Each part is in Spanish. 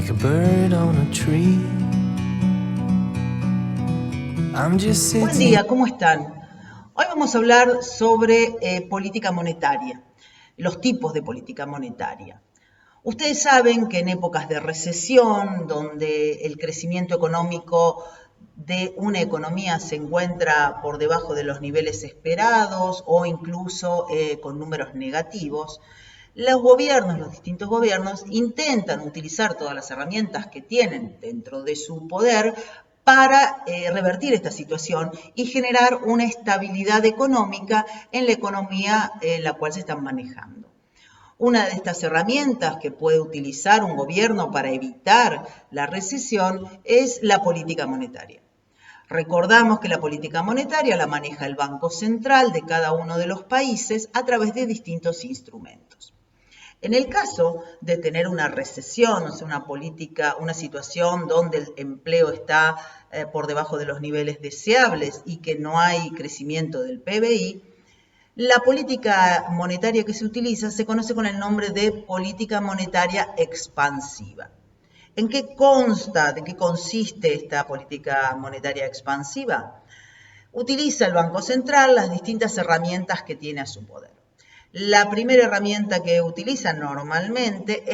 like a bird on a tree. I'm just sitting. Buen día, ¿cómo están? Hoy vamos a hablar sobre política monetaria, los tipos de política monetaria. Ustedes saben que en épocas de recesión, donde el crecimiento económico de una economía se encuentra por debajo de los niveles esperados o incluso con números negativos, los distintos gobiernos, intentan utilizar todas las herramientas que tienen dentro de su poder para revertir esta situación y generar una estabilidad económica en la economía en la cual se están manejando. Una de estas herramientas que puede utilizar un gobierno para evitar la recesión es la política monetaria. Recordamos que la política monetaria la maneja el Banco Central de cada uno de los países a través de distintos instrumentos. En el caso de tener una recesión, o sea, una situación donde el empleo está por debajo de los niveles deseables y que no hay crecimiento del PBI, la política monetaria que se utiliza se conoce con el nombre de política monetaria expansiva. ¿En qué consta, de qué consiste esta política monetaria expansiva? Utiliza el Banco Central las distintas herramientas que tiene a su poder. La primera herramienta que utiliza normalmente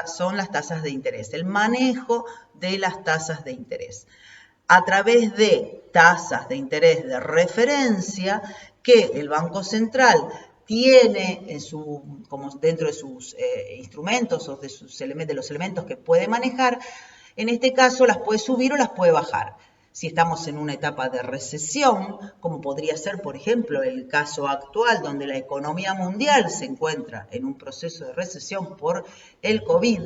son las tasas de interés, el manejo de las tasas de interés. A través de tasas de interés de referencia que el Banco Central tiene dentro de sus instrumentos o de los elementos que puede manejar, en este caso las puede subir o las puede bajar. Si estamos en una etapa de recesión, como podría ser, por ejemplo, el caso actual, donde la economía mundial se encuentra en un proceso de recesión por el COVID,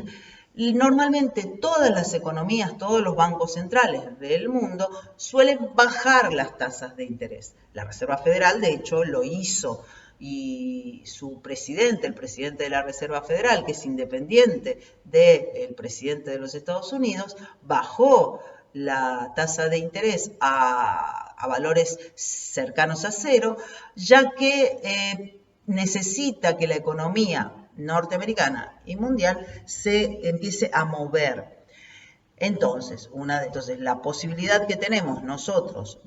normalmente todas las economías, todos los bancos centrales del mundo suelen bajar las tasas de interés. La Reserva Federal, de hecho, lo hizo y su presidente, el presidente de la Reserva Federal, que es independiente del presidente de los Estados Unidos, bajó la tasa de interés a valores cercanos a cero, ya que necesita que la economía norteamericana y mundial se empiece a mover. Entonces, la posibilidad que tenemos nosotros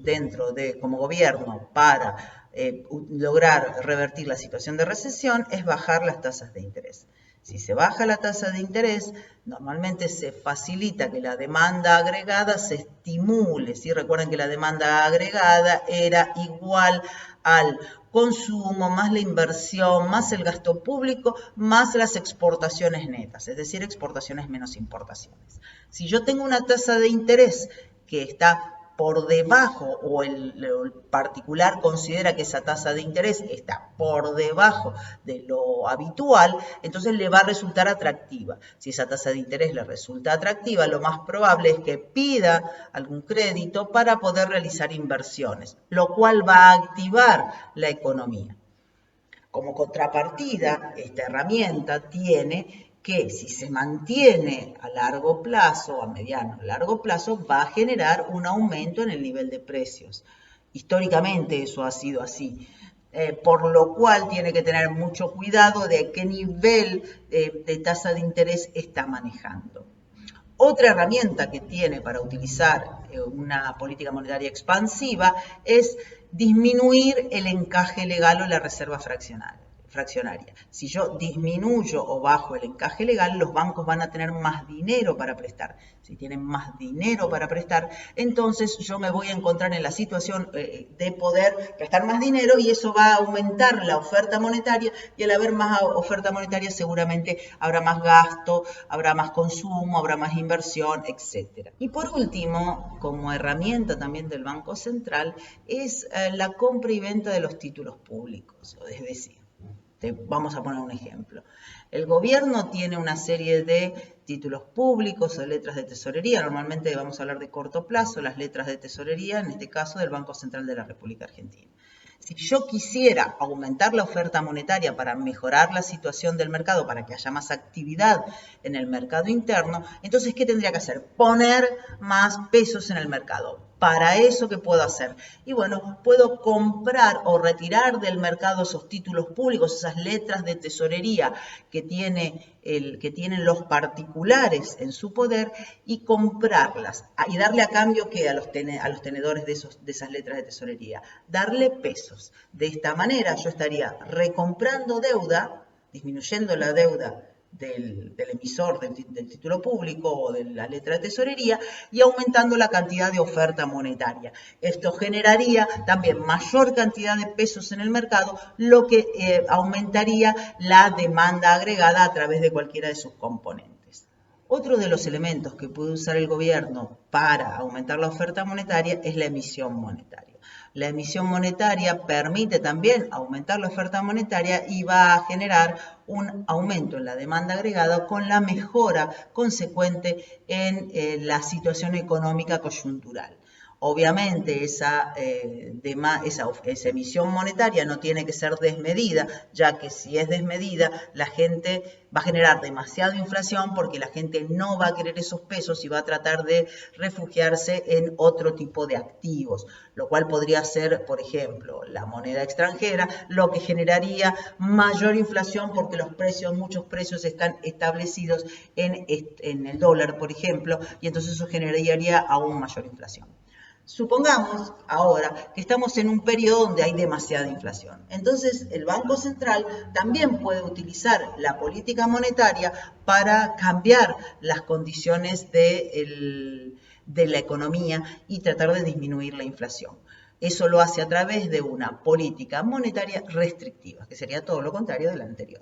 como gobierno para lograr revertir la situación de recesión es bajar las tasas de interés. Si se baja la tasa de interés, normalmente se facilita que la demanda agregada se estimule. ¿Sí? Recuerden que la demanda agregada era igual al consumo, más la inversión, más el gasto público, más las exportaciones netas, es decir, exportaciones menos importaciones. Si yo tengo una tasa de interés que está por debajo o el particular considera que esa tasa de interés está por debajo de lo habitual, entonces le va a resultar atractiva. Si esa tasa de interés le resulta atractiva, lo más probable es que pida algún crédito para poder realizar inversiones, lo cual va a activar la economía. Como contrapartida, esta herramienta tiene que si se mantiene a largo plazo, a mediano o largo plazo, va a generar un aumento en el nivel de precios. Históricamente eso ha sido así, por lo cual tiene que tener mucho cuidado de qué nivel de tasa de interés está manejando. Otra herramienta que tiene para utilizar una política monetaria expansiva es disminuir el encaje legal o la reserva fraccionaria. Si yo disminuyo o bajo el encaje legal, los bancos van a tener más dinero para prestar. Si tienen más dinero para prestar, entonces yo me voy a encontrar en la situación de poder prestar más dinero y eso va a aumentar la oferta monetaria y al haber más oferta monetaria seguramente habrá más gasto, habrá más consumo, habrá más inversión, etc. Y por último, como herramienta también del Banco Central, es la compra y venta de los títulos públicos, es decir, vamos a poner un ejemplo. El gobierno tiene una serie de títulos públicos o letras de tesorería. Normalmente vamos a hablar de corto plazo, las letras de tesorería, en este caso del Banco Central de la República Argentina. Si yo quisiera aumentar la oferta monetaria para mejorar la situación del mercado, para que haya más actividad en el mercado interno, entonces, ¿qué tendría que hacer? Poner más pesos en el mercado. Para eso, ¿qué puedo hacer? Y bueno, puedo comprar o retirar del mercado esos títulos públicos, esas letras de tesorería que tienen los particulares en su poder, y comprarlas y darle a cambio que a los tenedores de esas letras de tesorería, darle pesos. De esta manera yo estaría recomprando deuda, disminuyendo la deuda del emisor del título público o de la letra de tesorería, y aumentando la cantidad de oferta monetaria. Esto generaría también mayor cantidad de pesos en el mercado, lo que aumentaría la demanda agregada a través de cualquiera de sus componentes. Otro de los elementos que puede usar el gobierno para aumentar la oferta monetaria es la emisión monetaria. La emisión monetaria permite también aumentar la oferta monetaria y va a generar un aumento en la demanda agregada con la mejora consecuente en la situación económica coyuntural. Obviamente esa emisión monetaria no tiene que ser desmedida, ya que si es desmedida, la gente va a generar demasiada inflación porque la gente no va a querer esos pesos y va a tratar de refugiarse en otro tipo de activos, lo cual podría ser, por ejemplo, la moneda extranjera, lo que generaría mayor inflación porque muchos precios están establecidos en el dólar, por ejemplo, y entonces eso generaría aún mayor inflación. Supongamos ahora que estamos en un periodo donde hay demasiada inflación. Entonces, el Banco Central también puede utilizar la política monetaria para cambiar las condiciones de la economía y tratar de disminuir la inflación. Eso lo hace a través de una política monetaria restrictiva, que sería todo lo contrario de la anterior.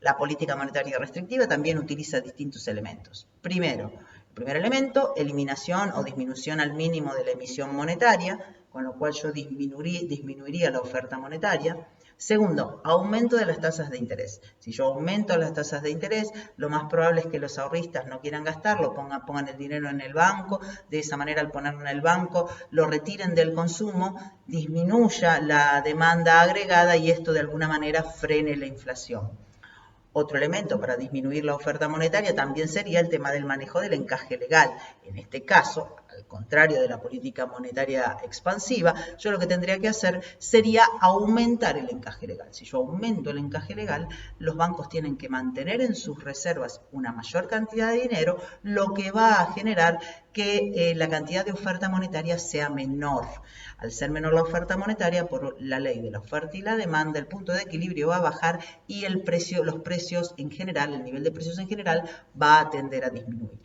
La política monetaria restrictiva también utiliza distintos elementos. Primero, el primer elemento, eliminación o disminución al mínimo de la emisión monetaria, con lo cual yo disminuiría la oferta monetaria. Segundo, aumento de las tasas de interés. Si yo aumento las tasas de interés, lo más probable es que los ahorristas no quieran gastarlo, pongan el dinero en el banco, de esa manera al ponerlo en el banco lo retiren del consumo, disminuya la demanda agregada y esto de alguna manera frene la inflación. Otro elemento para disminuir la oferta monetaria también sería el tema del manejo del encaje legal. En este caso, al contrario de la política monetaria expansiva, yo lo que tendría que hacer sería aumentar el encaje legal. Si yo aumento el encaje legal, los bancos tienen que mantener en sus reservas una mayor cantidad de dinero, lo que va a generar que la cantidad de oferta monetaria sea menor. Al ser menor la oferta monetaria, por la ley de la oferta y la demanda, el punto de equilibrio va a bajar y los precios en general, el nivel de precios en general, va a tender a disminuir.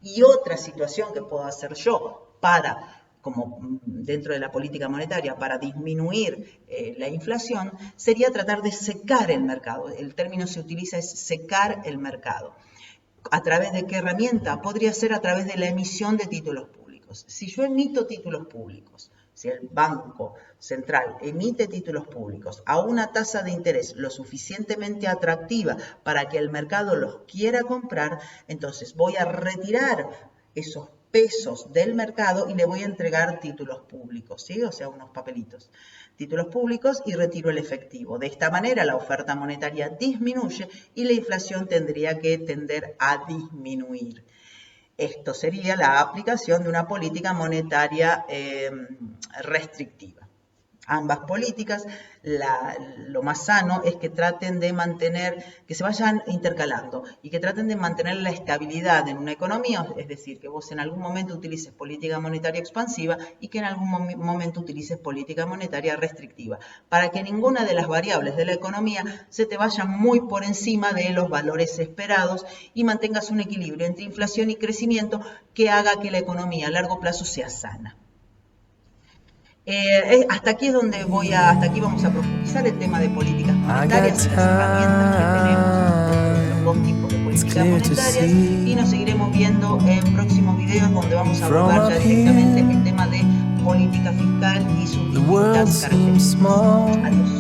Y otra situación que puedo hacer yo como dentro de la política monetaria, para disminuir la inflación, sería tratar de secar el mercado. El término se utiliza es secar el mercado. ¿A través de qué herramienta? Podría ser a través de la emisión de títulos públicos. Si yo emito títulos públicos, si el Banco Central emite títulos públicos a una tasa de interés lo suficientemente atractiva para que el mercado los quiera comprar, entonces voy a retirar esos pesos del mercado y le voy a entregar títulos públicos, ¿sí? O sea, unos papelitos. Títulos públicos y retiro el efectivo. De esta manera la oferta monetaria disminuye y la inflación tendría que tender a disminuir. Esto sería la aplicación de una política monetaria restrictiva. Ambas políticas, lo más sano es que traten de que se vayan intercalando y que traten de mantener la estabilidad en una economía, es decir, que vos en algún momento utilices política monetaria expansiva y que en algún momento utilices política monetaria restrictiva, para que ninguna de las variables de la economía se te vaya muy por encima de los valores esperados y mantengas un equilibrio entre inflación y crecimiento que haga que la economía a largo plazo sea sana. Hasta aquí vamos a profundizar el tema de políticas monetarias, las herramientas que tenemos, los dos tipos de políticas monetarias, y nos seguiremos viendo en próximos videos donde vamos a abordar ya directamente el tema de política fiscal y sus distintas características. Adiós.